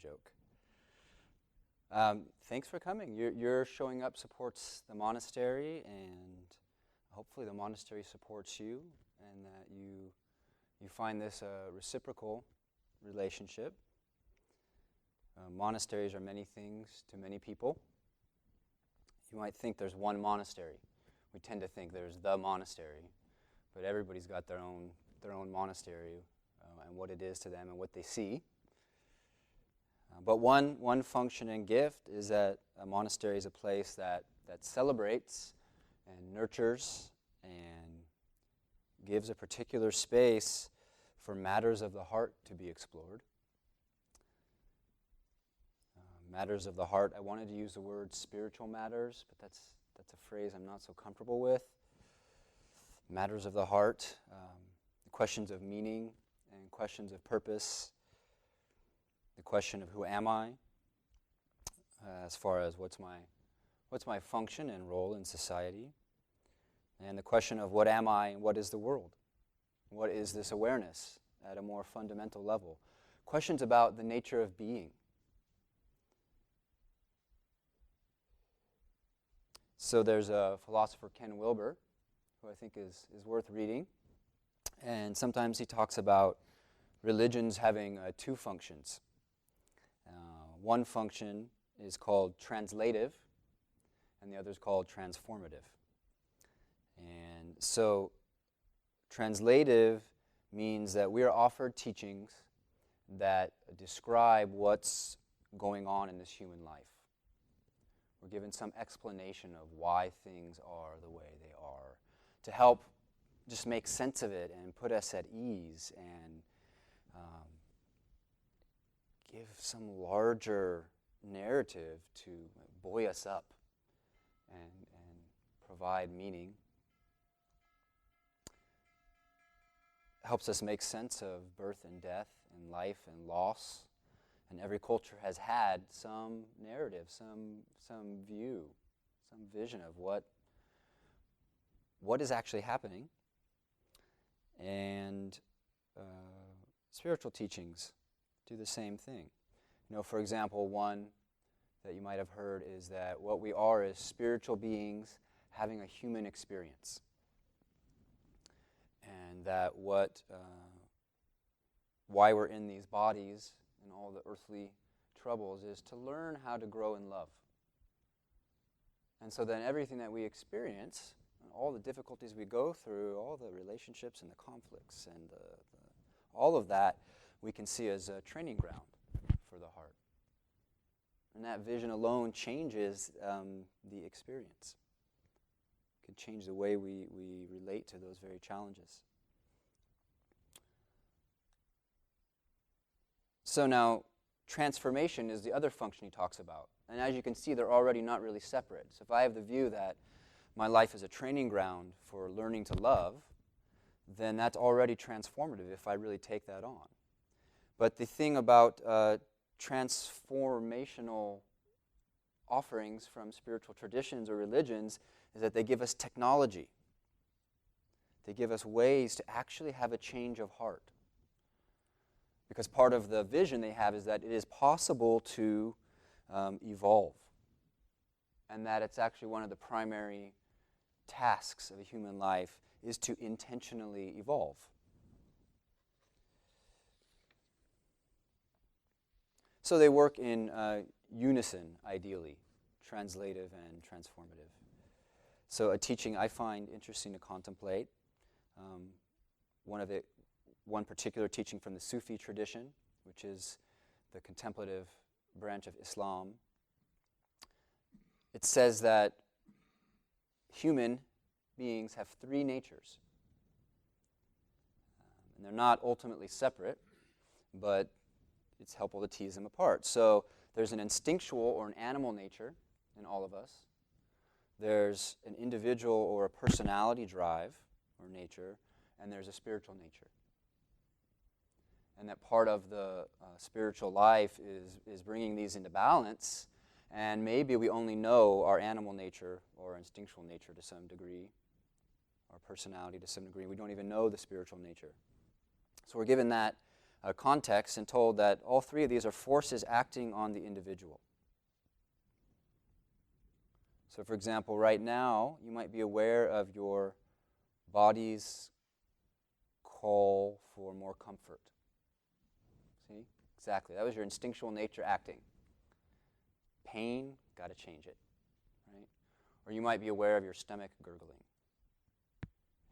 joke. Thanks for coming. Your showing up supports the monastery, and hopefully the monastery supports you, and that you find this a reciprocal relationship. Monasteries are many things to many people. You might think there's one monastery. We tend to think there's the monastery, but everybody's got their own monastery and what it is to them and what they see. But one function and gift is that a monastery is a place that celebrates and nurtures and gives a particular space for matters of the heart to be explored. Matters of the heart, I wanted to use the word spiritual matters, but that's a phrase I'm not so comfortable with. Matters of the heart, the questions of meaning and questions of purpose, the question of who am I, as far as what's my function and role in society, and the question of what am I and what is the world, what is this awareness at a more fundamental level, questions about the nature of being. So there's a philosopher, Ken Wilber, who I think is worth reading, and sometimes he talks about religions having two functions. One function is called translative, and the other is called transformative. And so translative means that we are offered teachings that describe what's going on in this human life. We're given some explanation of why things are the way they are, to help just make sense of it and put us at ease and give some larger narrative to buoy us up and provide meaning. Helps us make sense of birth and death and life and loss. And every culture has had some narrative, some view, some vision of what is actually happening. And spiritual teachings do the same thing. For example, one that you might have heard is that what we are is spiritual beings having a human experience. And that why we're in these bodies and all the earthly troubles is to learn how to grow in love. And so then everything that we experience, all the difficulties we go through, all the relationships and the conflicts and all of that, we can see as a training ground for the heart. And that vision alone changes the experience. It can change the way we relate to those very challenges. So now, transformation is the other function he talks about. And as you can see, they're already not really separate. So if I have the view that my life is a training ground for learning to love, then that's already transformative if I really take that on. But the thing about transformational offerings from spiritual traditions or religions is that they give us technology. They give us ways to actually have a change of heart. Because part of the vision they have is that it is possible to evolve. And that it's actually one of the primary tasks of a human life is to intentionally evolve. So they work in unison, ideally, translative and transformative. So a teaching I find interesting to contemplate, one particular teaching from the Sufi tradition, which is the contemplative branch of Islam. It says that human beings have three natures. And they're not ultimately separate, but it's helpful to tease them apart. So there's an instinctual or an animal nature in all of us. There's an individual or a personality drive or nature, and there's a spiritual nature. And that part of the spiritual life is bringing these into balance, and maybe we only know our animal nature or instinctual nature to some degree, our personality to some degree. We don't even know the spiritual nature. So we're given that context and told that all three of these are forces acting on the individual. So for example, right now, you might be aware of your body's call for more comfort. See? Exactly. That was your instinctual nature acting. Pain, got to change it. Right? Or you might be aware of your stomach gurgling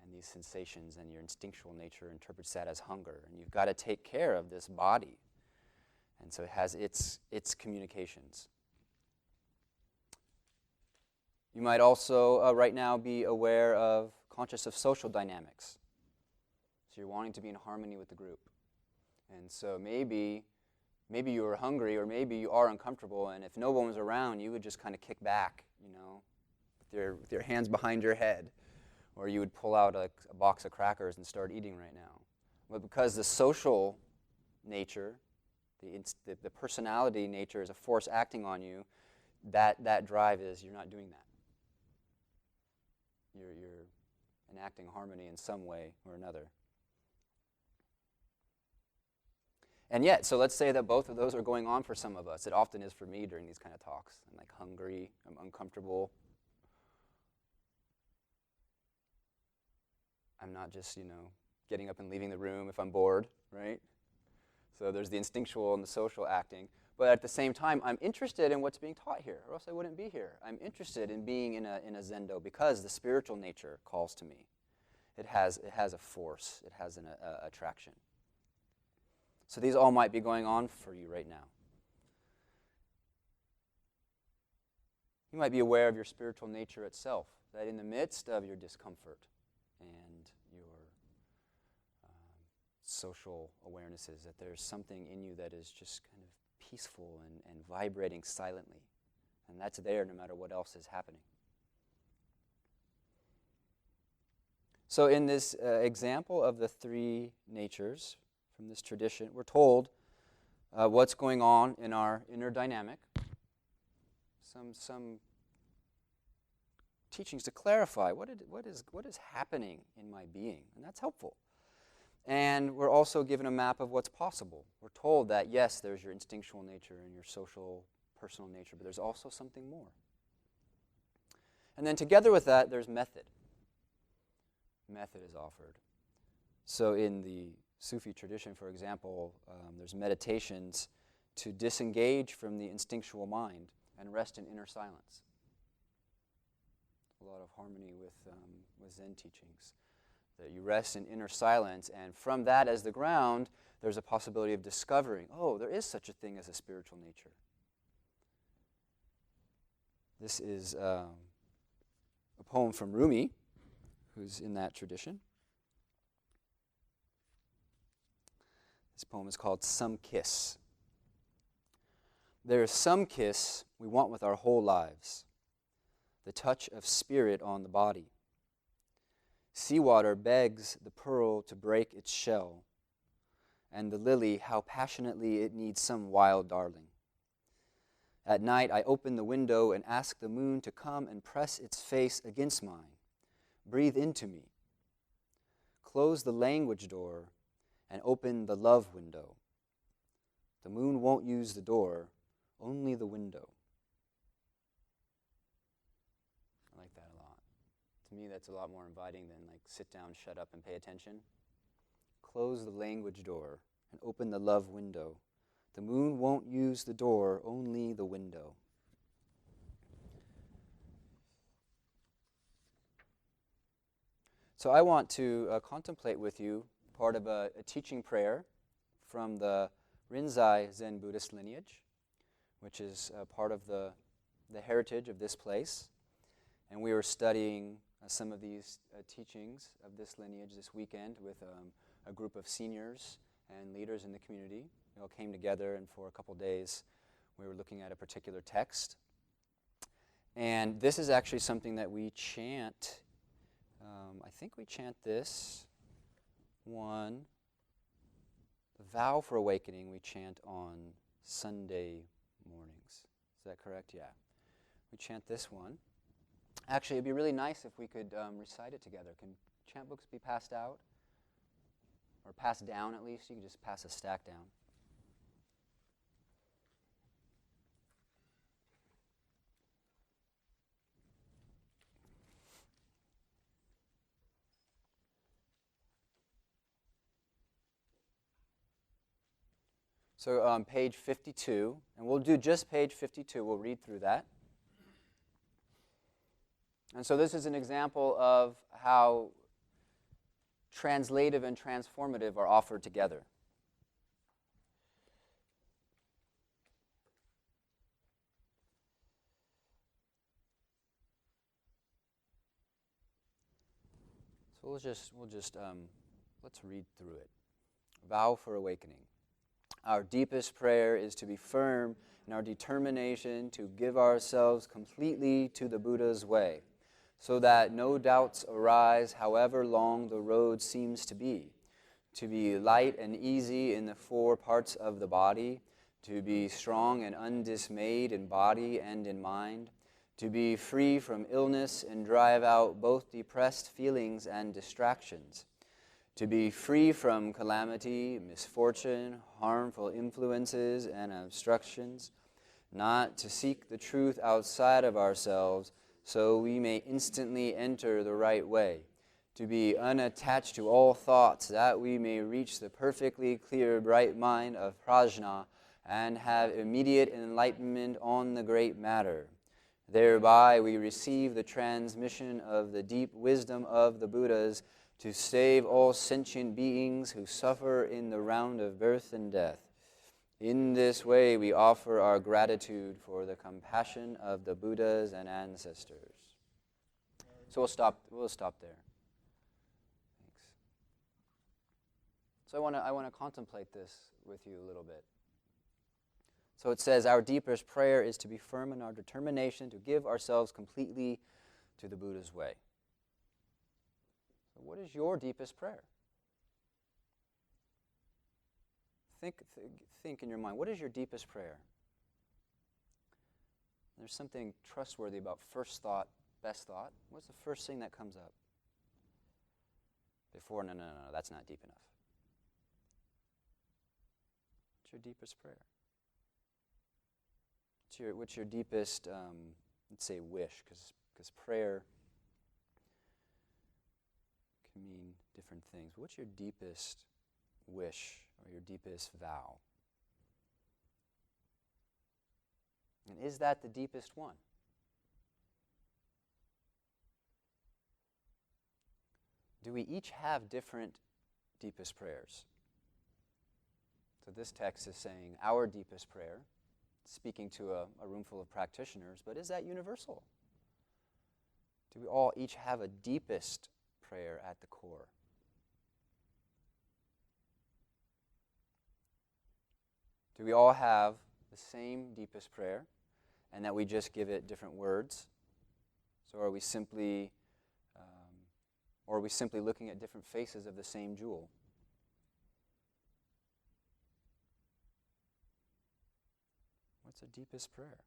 and these sensations, and your instinctual nature interprets that as hunger. And you've got to take care of this body. And so it has its communications. You might also right now be conscious of social dynamics. So you're wanting to be in harmony with the group. And so maybe you are hungry, or maybe you are uncomfortable, and if no one was around, you would just kind of kick back, with your hands behind your head. Or you would pull out a box of crackers and start eating right now. But because the social nature, the personality nature is a force acting on you, that drive is you're not doing that. You're enacting harmony in some way or another. And yet, so let's say that both of those are going on for some of us. It often is for me during these kind of talks. I'm like hungry, I'm uncomfortable. I'm not just, getting up and leaving the room if I'm bored, right? So there's the instinctual and the social acting. But at the same time, I'm interested in what's being taught here, or else I wouldn't be here. I'm interested in being in a zendo because the spiritual nature calls to me. It has a force. It has an attraction. So these all might be going on for you right now. You might be aware of your spiritual nature itself, that in the midst of your discomfort and your social awarenesses, that there's something in you that is just kind of peaceful and vibrating silently. And that's there no matter what else is happening. So in this example of the three natures from this tradition, we're told what's going on in our inner dynamic. Some teachings to clarify what is happening in my being, and that's helpful. And we're also given a map of what's possible. We're told that, yes, there's your instinctual nature and your social, personal nature, but there's also something more. And then together with that, there's method. Method is offered. So in the Sufi tradition, for example, there's meditations to disengage from the instinctual mind and rest in inner silence. A lot of harmony with Zen teachings. That you rest in inner silence, and from that as the ground, there's a possibility of discovering, there is such a thing as a spiritual nature. This is a poem from Rumi, who's in that tradition. This poem is called Some Kiss. There is some kiss we want with our whole lives, the touch of spirit on the body. Seawater begs the pearl to break its shell, and the lily, how passionately it needs some wild darling. At night I open the window and ask the moon to come and press its face against mine. Breathe into me. Close the language door and open the love window. The moon won't use the door, only the window. I like that a lot. To me, that's a lot more inviting than like sit down, shut up, and pay attention. Close the language door and open the love window. The moon won't use the door, only the window. So I want to contemplate with you part of a teaching prayer from the Rinzai Zen Buddhist lineage, which is part of the heritage of this place. And we were studying some of these teachings of this lineage this weekend with a group of seniors and leaders in the community. We all came together, and for a couple days we were looking at a particular text. And this is actually something that we chant. I think we chant this one. The vow for awakening we chant on Sunday mornings. Is that correct? Yeah. We chant this one. Actually, it'd be really nice if we could recite it together. Can chant books be passed out? or pass down at least. You can just pass a stack down. So on page 52, and we'll do just page 52, we'll read through that. And so this is an example of how translative and transformative are offered together. So let's read through it. Vow for awakening. Our deepest prayer is to be firm in our determination to give ourselves completely to the Buddha's way, so that no doubts arise however long the road seems to be light and easy in the 4 parts of the body, to be strong and undismayed in body and in mind, to be free from illness and drive out both depressed feelings and distractions, to be free from calamity, misfortune, harmful influences, and obstructions, not to seek the truth outside of ourselves so we may instantly enter the right way, to be unattached to all thoughts that we may reach the perfectly clear, bright mind of prajna and have immediate enlightenment on the great matter. Thereby we receive the transmission of the deep wisdom of the Buddhas to save all sentient beings who suffer in the round of birth and death. In this way, we offer our gratitude for the compassion of the Buddhas and ancestors. So we'll stop there. Thanks. So I want to contemplate this with you a little bit. So it says, our deepest prayer is to be firm in our determination to give ourselves completely to the Buddha's way. So what is your deepest prayer? Think in your mind, what is your deepest prayer? There's something trustworthy about first thought, best thought. What's the first thing that comes up? Before, no, that's not deep enough. What's your deepest prayer? What's your deepest, let's say, wish, because prayer can mean different things. What's your deepest wish or your deepest vow? And is that the deepest one? Do we each have different deepest prayers? So this text is saying our deepest prayer, speaking to a room full of practitioners, but is that universal? Do we all each have a deepest prayer at the core? Do we all have the same deepest prayer, and that we just give it different words? So are we simply looking at different faces of the same jewel? What's a deepest prayer?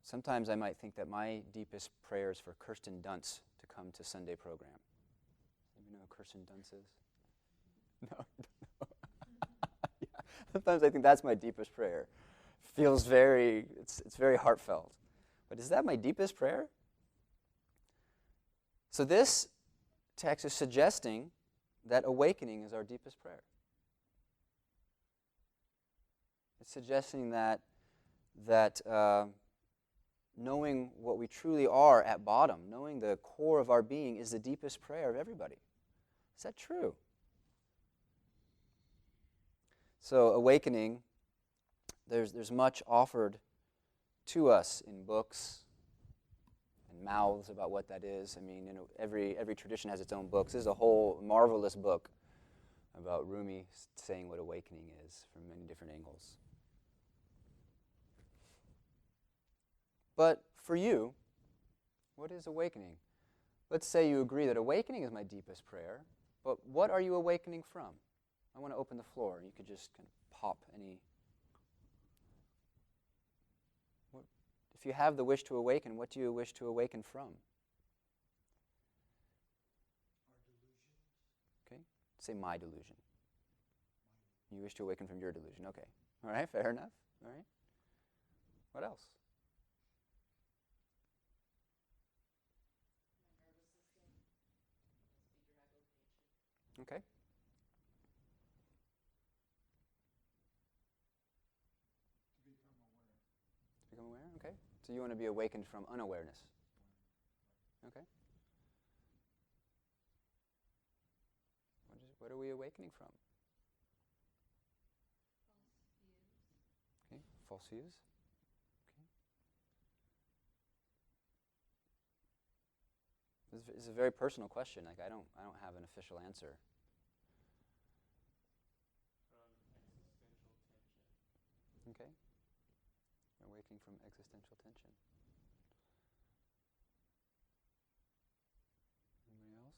Sometimes I might think that my deepest prayer is for Kirsten Dunst to come to Sunday program. You know who Kirsten Dunst is? No. Yeah. Sometimes I think that's my deepest prayer. Feels it's very heartfelt. But is that my deepest prayer? So this text is suggesting that awakening is our deepest prayer. It's suggesting that knowing what we truly are at bottom, knowing the core of our being, is the deepest prayer of everybody. Is that true? So awakening, there's much offered to us in books and mouths about what that is. I mean, every tradition has its own books. This is a whole marvelous book about Rumi saying what awakening is from many different angles. But for you, what is awakening? Let's say you agree that awakening is my deepest prayer, but what are you awakening from? I want to open the floor. You could just kind of pop any. If you have the wish to awaken, what do you wish to awaken from? Our delusions. Okay. Say my delusion. You wish to awaken from your delusion. Okay. All right, fair enough. All right. What else? Okay. Become aware? Okay. So you want to be awakened from unawareness. Okay. What are we awakening from? Okay. False views. Okay. This is a very personal question. Like I don't have an official answer. Okay. Awakening from existential tension. Anybody else?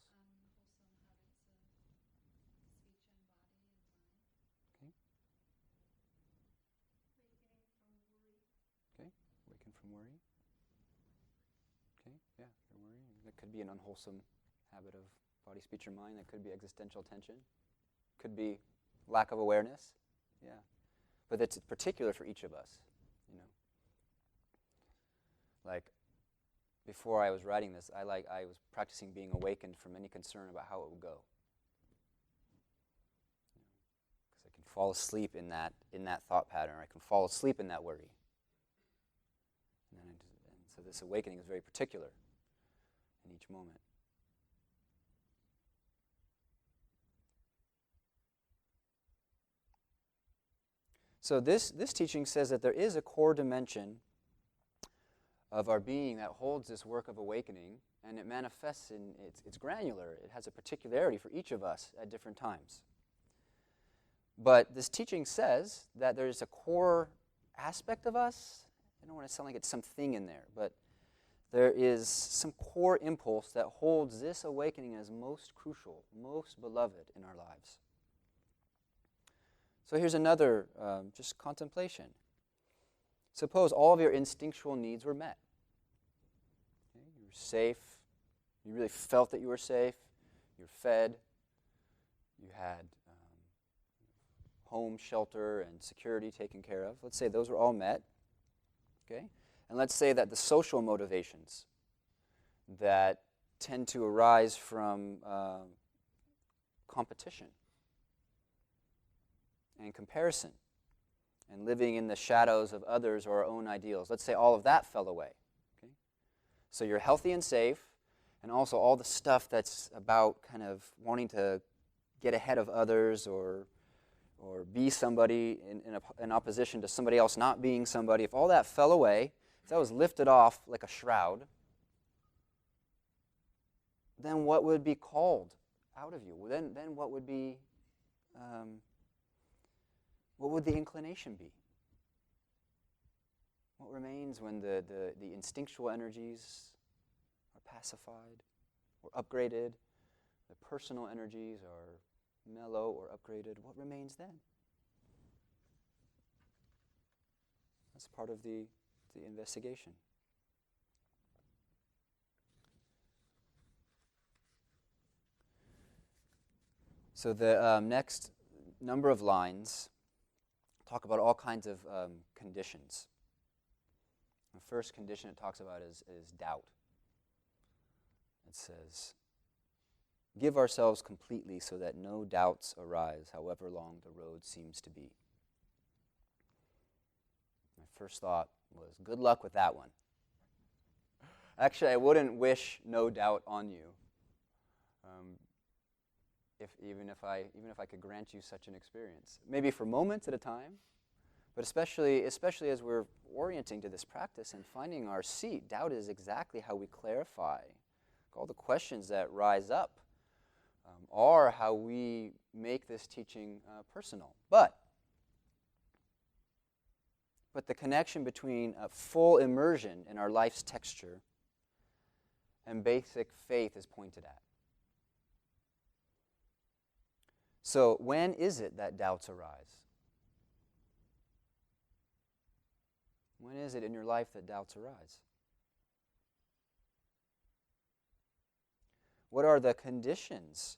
Okay. Okay. Awaken from worry. Okay. Yeah, you're worrying. That could be an unwholesome habit of body, speech, or mind. That could be existential tension. Could be lack of awareness. Yeah. But it's particular for each of us, you know. Like, before I was writing this, I was practicing being awakened from any concern about how it would go. Because I can fall asleep in that thought pattern, or I can fall asleep in that worry. And so this awakening is very particular in each moment. So this teaching says that there is a core dimension of our being that holds this work of awakening, and it manifests in, it's granular. It has a particularity for each of us at different times. But this teaching says that there's a core aspect of us. I don't want to sound like it's something in there, but there is some core impulse that holds this awakening as most crucial, most beloved in our lives. So here's another just contemplation. Suppose all of your instinctual needs were met. Okay, you were safe. You really felt that you were safe. You're fed. You had home, shelter, and security taken care of. Let's say those were all met. Okay? And let's say that the social motivations that tend to arise from competition and comparison and living in the shadows of others or our own ideals. Let's say all of that fell away. Okay? So you're healthy and safe, and also all the stuff that's about kind of wanting to get ahead of others or be somebody in opposition to somebody else not being somebody. If all that fell away, if that was lifted off like a shroud, then what would be called out of you? Then what would be... what would the inclination be? What remains when the instinctual energies are pacified or upgraded, the personal energies are mellow or upgraded? What remains then? That's part of the investigation. So the next number of lines talk about all kinds of conditions. The first condition it talks about is doubt. It says, give ourselves completely so that no doubts arise, however long the road seems to be. My first thought was, good luck with that one. Actually, I wouldn't wish no doubt on you, even if I could grant you such an experience. Maybe for moments at a time, but especially as we're orienting to this practice and finding our seat, doubt is exactly how we clarify all the questions that rise up, are how we make this teaching personal. But the connection between a full immersion in our life's texture and basic faith is pointed at. So when is it that doubts arise? When is it in your life that doubts arise? What are the conditions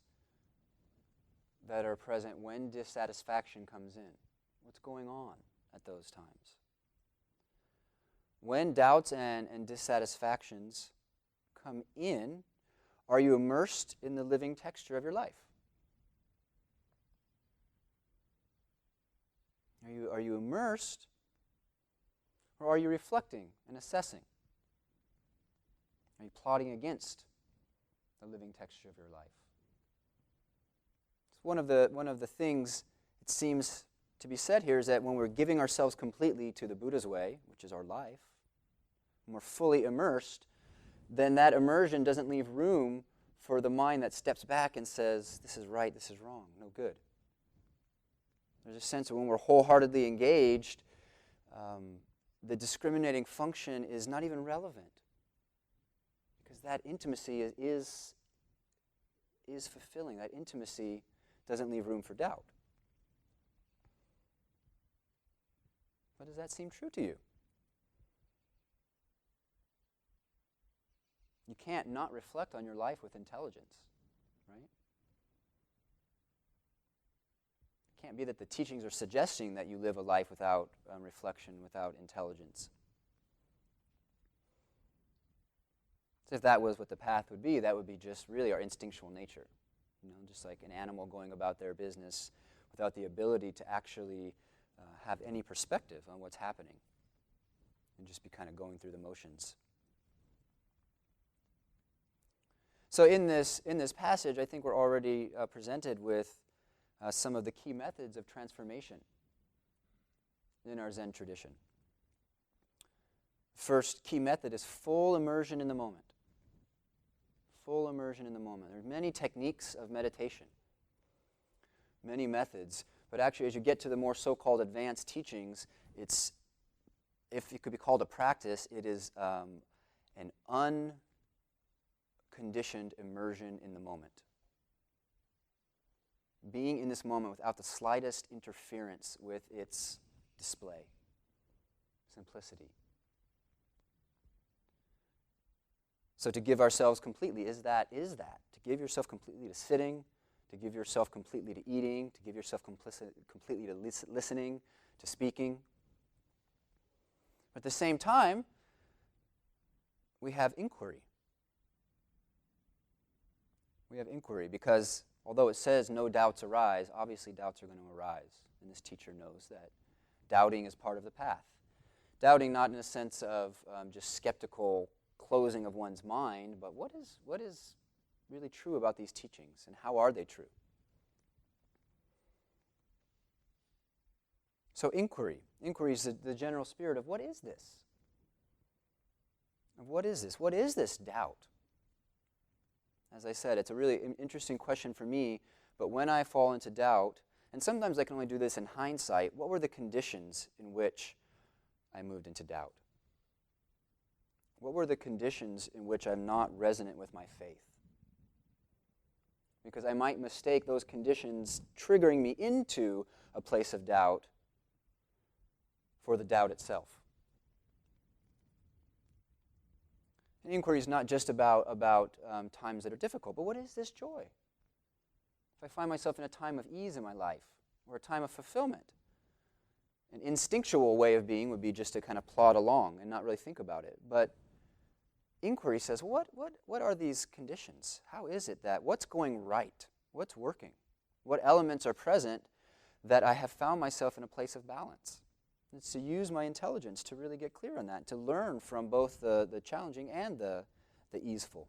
that are present when dissatisfaction comes in? What's going on at those times? When doubts and dissatisfactions come in, are you immersed in the living texture of your life? Are you immersed, or are you reflecting and assessing? Are you plotting against the living texture of your life? It's one of the things it seems to be said here is that when we're giving ourselves completely to the Buddha's way, which is our life, when we're fully immersed, then that immersion doesn't leave room for the mind that steps back and says, this is right, this is wrong, no good. There's a sense of when we're wholeheartedly engaged, the discriminating function is not even relevant, because that intimacy is fulfilling. That intimacy doesn't leave room for doubt. But does that seem true to you? You can't not reflect on your life with intelligence, right? It can't be that the teachings are suggesting that you live a life without reflection, without intelligence. So if that was what the path would be, that would be just really our instinctual nature. Just like an animal going about their business without the ability to actually have any perspective on what's happening and just be kind of going through the motions. So in this passage, I think we're already presented with some of the key methods of transformation in our Zen tradition. First key method is full immersion in the moment. Full immersion in the moment. There are many techniques of meditation, many methods, but actually as you get to the more so-called advanced teachings, it's, if it could be called a practice, it is an unconditioned immersion in the moment. Being in this moment without the slightest interference with its display, simplicity. So to give ourselves completely is that. To give yourself completely to sitting, to give yourself completely to eating, to give yourself completely to listening, to speaking. But at the same time, we have inquiry. We have inquiry because although it says no doubts arise, obviously doubts are going to arise. And this teacher knows that doubting is part of the path. Doubting not in a sense of just skeptical closing of one's mind, but what is really true about these teachings, and how are they true? So inquiry is the general spirit of what is this? Of what is this? What is this doubt? As I said, it's a really interesting question for me, but when I fall into doubt, and sometimes I can only do this in hindsight, what were the conditions in which I moved into doubt? What were the conditions in which I'm not resonant with my faith? Because I might mistake those conditions triggering me into a place of doubt for the doubt itself. And inquiry is not just about times that are difficult, but what is this joy? If I find myself in a time of ease in my life, or a time of fulfillment, an instinctual way of being would be just to kind of plod along and not really think about it. But inquiry says, what are these conditions? How is it that, what's going right? What's working? What elements are present that I have found myself in a place of balance? It's to use my intelligence to really get clear on that, to learn from both the challenging and the easeful.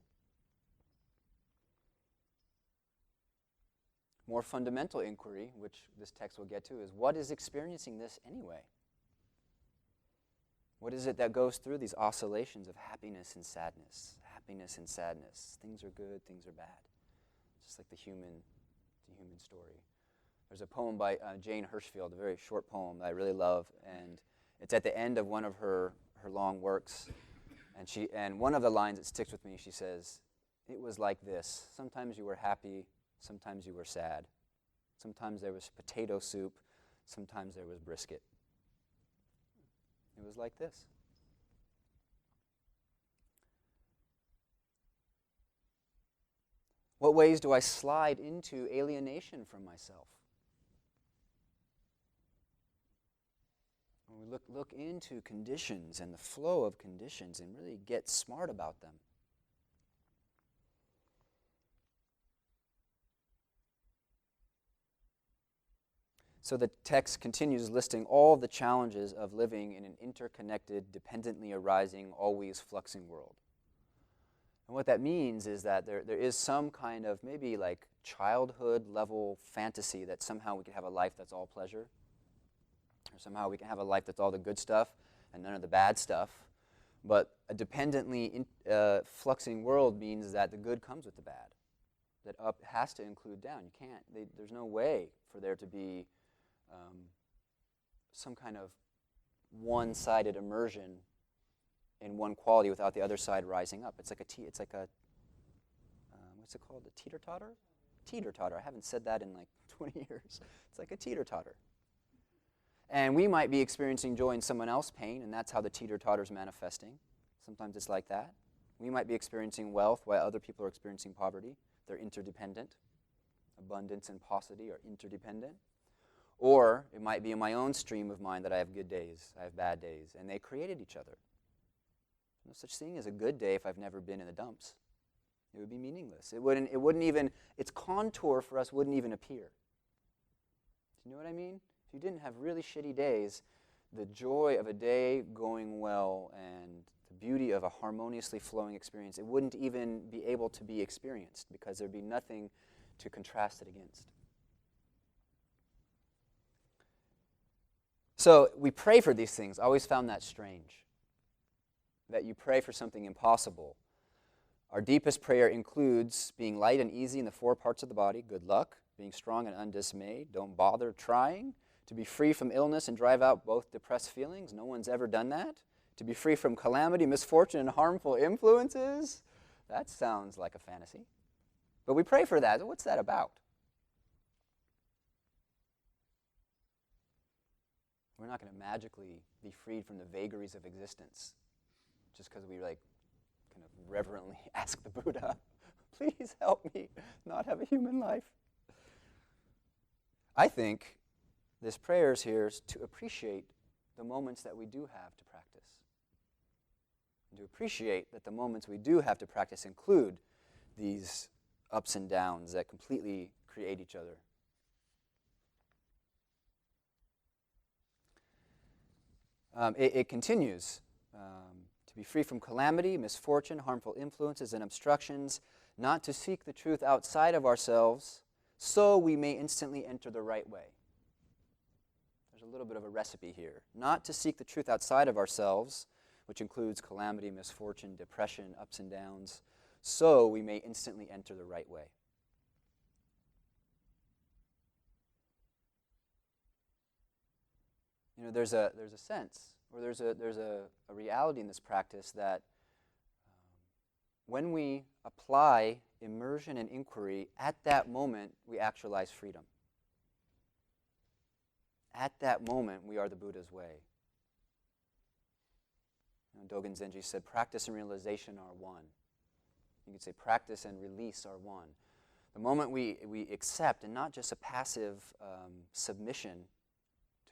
More fundamental inquiry, which this text will get to, is what is experiencing this anyway? What is it that goes through these oscillations of happiness and sadness? Happiness and sadness. Things are good, things are bad. Just like the human story. There's a poem by Jane Hirschfield, a very short poem that I really love, and it's at the end of one of her long works. And one of the lines that sticks with me, she says, "It was like this. Sometimes you were happy, sometimes you were sad. Sometimes there was potato soup, sometimes there was brisket. It was like this." What ways do I slide into alienation from myself? When we look into conditions and the flow of conditions and really get smart about them. So the text continues listing all the challenges of living in an interconnected, dependently arising, always fluxing world. And what that means is that there is some kind of maybe like childhood level fantasy that somehow we could have a life that's all pleasure, or somehow we can have a life that's all the good stuff and none of the bad stuff. But a dependently fluxing world means that the good comes with the bad, that up has to include down. You can't, there's no way for there to be some kind of one-sided immersion in one quality without the other side rising up. It's like a what's it called? A teeter-totter? Teeter-totter. I haven't said that in like 20 years. It's like a teeter-totter. And we might be experiencing joy in someone else's pain, and that's how the teeter-totter's manifesting. Sometimes it's like that. We might be experiencing wealth while other people are experiencing poverty. They're interdependent. Abundance and paucity are interdependent. Or it might be in my own stream of mind that I have good days, I have bad days, and they created each other. No such thing as a good day if I've never been in the dumps. It would be meaningless. It wouldn't even, its contour for us wouldn't even appear. Do you know what I mean? If you didn't have really shitty days, the joy of a day going well and the beauty of a harmoniously flowing experience, it wouldn't even be able to be experienced because there'd be nothing to contrast it against. So we pray for these things. I always found that strange, that you pray for something impossible. Our deepest prayer includes being light and easy in the 4 parts of the body, good luck, being strong and undismayed, don't bother trying, to be free from illness and drive out both depressed feelings. No one's ever done that. To be free from calamity, misfortune, and harmful influences. That sounds like a fantasy. But we pray for that. What's that about? We're not going to magically be freed from the vagaries of existence just because we kind of reverently ask the Buddha, please help me not have a human life. I think this prayer is here to appreciate the moments that we do have to practice. And to appreciate that the moments we do have to practice include these ups and downs that completely create each other. It continues to be free from calamity, misfortune, harmful influences, and obstructions, not to seek the truth outside of ourselves, so we may instantly enter the right way. There's a little bit of a recipe here. Not to seek the truth outside of ourselves, which includes calamity, misfortune, depression, ups and downs, so we may instantly enter the right way. You know, there's a sense, or there's a reality in this practice that when we apply immersion and inquiry, at that moment we actualize freedom. At that moment we are the Buddha's way. You know, Jogen Sensei said, practice and realization are one. You could say practice and release are one. The moment we accept, and not just a passive submission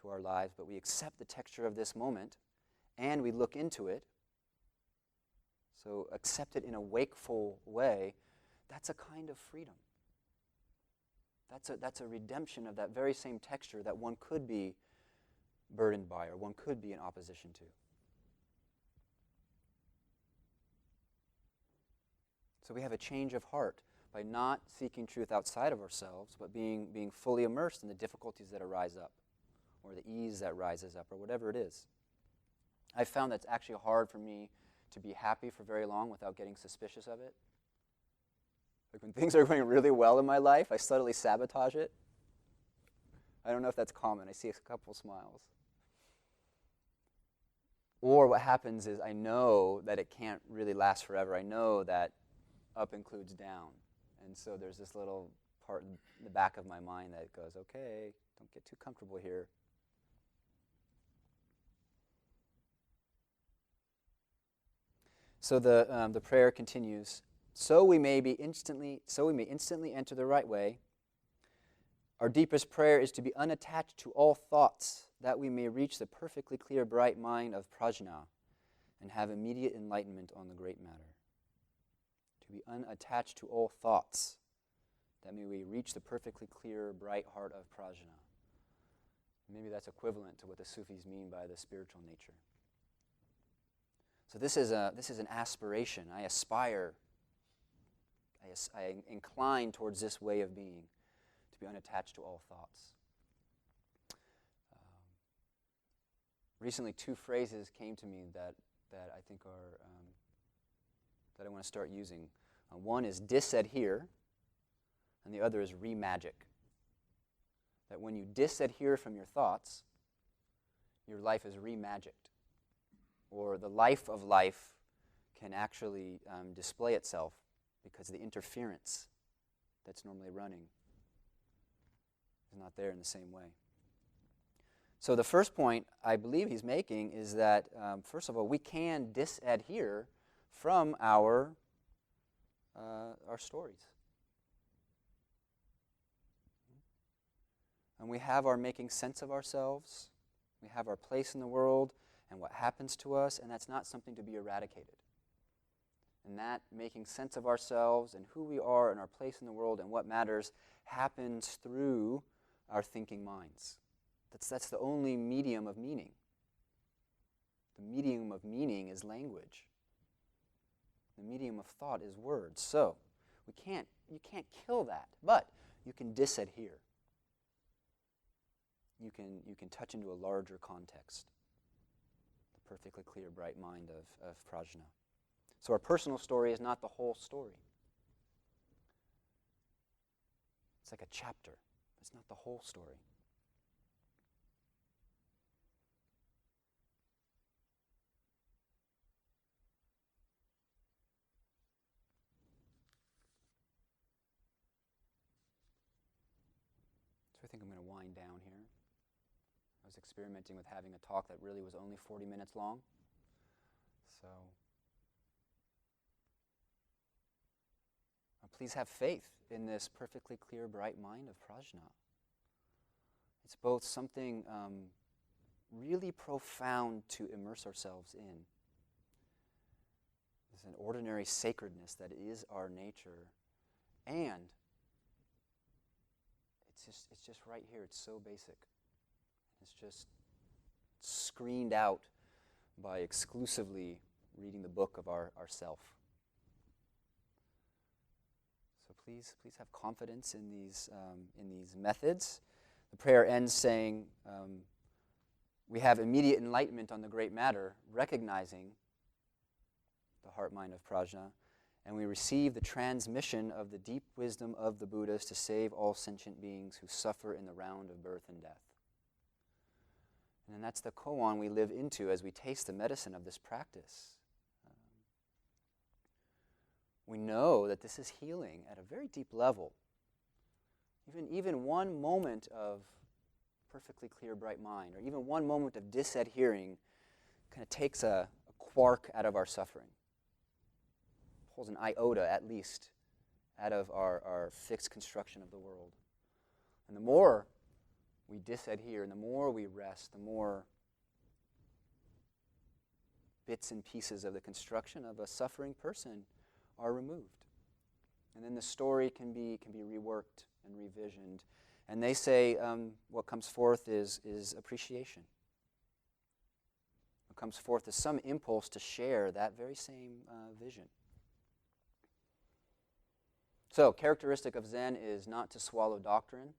to our lives, but we accept the texture of this moment and we look into it, so accept it in a wakeful way, that's a kind of freedom. That's a redemption of that very same texture that one could be burdened by or one could be in opposition to. So we have a change of heart by not seeking truth outside of ourselves, but being fully immersed in the difficulties that arise up, or the ease that rises up, or whatever it is. I found that's actually hard for me to be happy for very long without getting suspicious of it. Like when things are going really well in my life, I subtly sabotage it. I don't know if that's common. I see a couple smiles. Or what happens is I know that it can't really last forever. I know that up includes down. And so there's this little part in the back of my mind that goes, okay, don't get too comfortable here. So the prayer continues, so we may instantly enter the right way. Our deepest prayer is to be unattached to all thoughts, that we may reach the perfectly clear, bright mind of prajna and have immediate enlightenment on the great matter. To be unattached to all thoughts, that may we reach the perfectly clear, bright heart of prajna. Maybe that's equivalent to what the Sufis mean by the spiritual nature. So this is an aspiration. I aspire. I incline towards this way of being, to be unattached to all thoughts. Recently, two phrases came to me that I think are that I want to start using. One is dis-adhere, and the other is re-magic. That when you dis-adhere from your thoughts, your life is re-magicked, or the life of life can actually display itself because the interference that's normally running is not there in the same way. So the first point I believe he's making is that, first of all, we can dis-adhere from our stories. And we have our making sense of ourselves, we have our place in the world and what happens to us, and that's not something to be eradicated. And that making sense of ourselves and who we are and our place in the world and what matters happens through our thinking minds. That's the only medium of meaning. The medium of meaning is language. The medium of thought is words. So you can't kill that, but you can dis-adhere. You can touch into a larger context. The perfectly clear, bright mind of prajna. So our personal story is not the whole story. It's like a chapter. It's not the whole story. So I think I'm going to wind down here. I was experimenting with having a talk that really was only 40 minutes long. So please have faith in this perfectly clear, bright mind of prajna. It's both something really profound to immerse ourselves in. There's an ordinary sacredness that is our nature, and it's just right here. It's so basic. It's just screened out by exclusively reading the book of ourself. So please have confidence in these methods. The prayer ends saying, we have immediate enlightenment on the great matter, recognizing the heart-mind of prajna, and we receive the transmission of the deep wisdom of the Buddhas to save all sentient beings who suffer in the round of birth and death. And that's the koan we live into as we taste the medicine of this practice. We know that this is healing at a very deep level. Even one moment of perfectly clear, bright mind, or even one moment of dis-adhering kind of takes a quark out of our suffering. Pulls an iota, at least, out of our fixed construction of the world. And the more we dis-adhere, and the more we rest, the more bits and pieces of the construction of a suffering person are removed. And then the story can be reworked and revisioned. And they say what comes forth is appreciation. What comes forth is some impulse to share that very same vision. So, characteristic of Zen is not to swallow doctrine,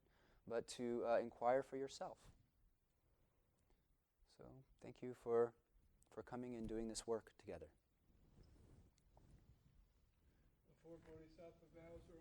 but to inquire for yourself. So, thank you for coming and doing this work together. The four bodhisattva vows are